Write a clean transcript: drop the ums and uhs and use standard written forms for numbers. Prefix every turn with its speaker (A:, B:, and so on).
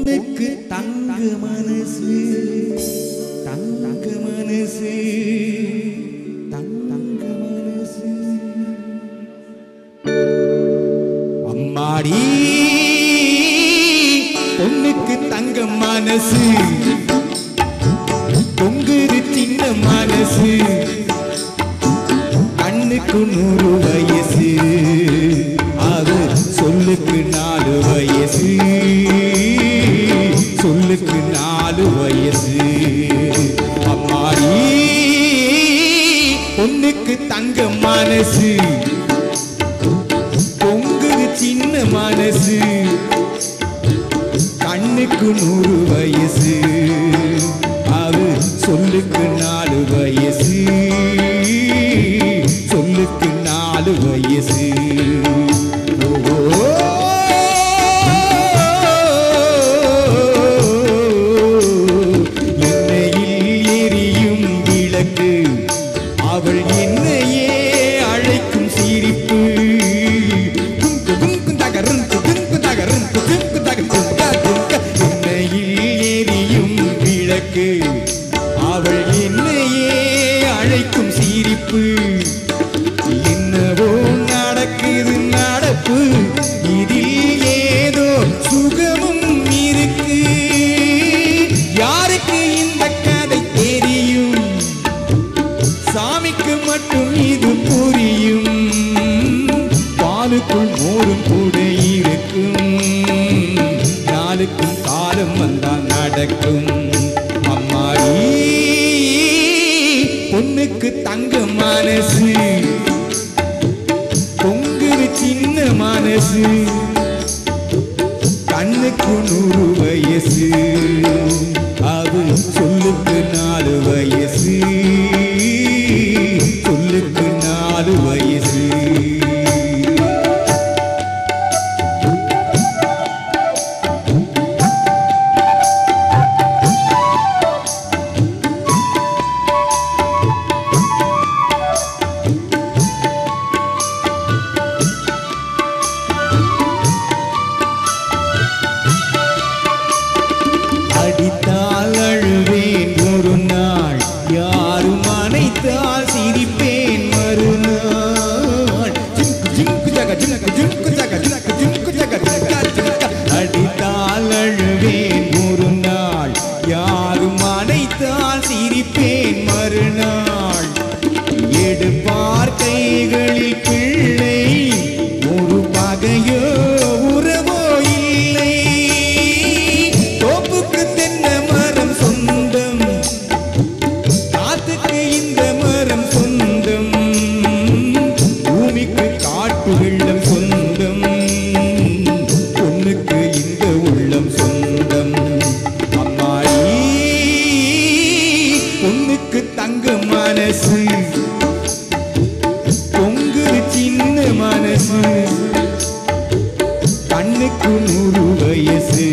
A: பொண்ணுக்கு தங்க மனசு தங்க மனசு தங்க மனசு அம்மாடி பொண்ணுக்கு தங்க மனசு பொங்குது சின்ன மனசு கண்ணுக்கு 100 வயசு அது சொல்லுக்கு 4 வயசு சொல்லுக்கு 4 வயசு அம்மாடி பொண்ணுக்கு தங்க மனசு பொங்குது சின்ன மனசு கண்ணுக்கு 100 வயசு அது சொல்லுக்கு 4 வயசு சொல்லுக்கு 4 வயசு எண்ணெயில் எரியும் விளக்கு அவள் என்னையே அழைக்கும் சிரிப்பு எண்ணெயில் எரியும் விளக்கு அவள் என்னையே அழைக்கும் சிரிப்பு என்னவோ நடக்குது நடப்பு இதில் ஏதோ சுகமும் இருக்கு யாருக்கு இந்த கதை தெரியும் சாமிக்கு மட்டும் இது புரியும் பாலுக்குள் மோரும் கூட இருக்கும் நாளுக்கும் காலம் வந்தால் நடக்கும் அம்மாடி பொண்ணுக்கு தங்க மனசு பொங்குது சின்ன மனசு கண்ணுக்கு 100 வயசு அது சொல்லுக்கு 4 வயசு சொல்லுக்கு 4 வயசு அடித்தால் அழுவேன் ஒரு நாள் யாரும் அணைத்தால் சிரிப்பேன் மறுநாள் அடித்தால் அழுவேன் ஒரு நாள் யாரும் அணைத்தால் சிரிப்பேன் மறுநாள் எடுப்பார் கைகளில் பிள்ளை ஒரு பகையோ உறவோ இல்லை தோப்புக்கு தென்னை மரம் சொந்தம் காத்துக்கு இந்த மரம் சொந்தம் பூமிக்கு காட்டு வெள்ளம் சொந்தம் பொண்ணுக்கு இந்த உள்ளம் சொந்தம் அம்மாடி பொண்ணுக்கு தங்க மனசு பொங்குது சின்ன மனசு கண்ணுக்கு 100 வயசு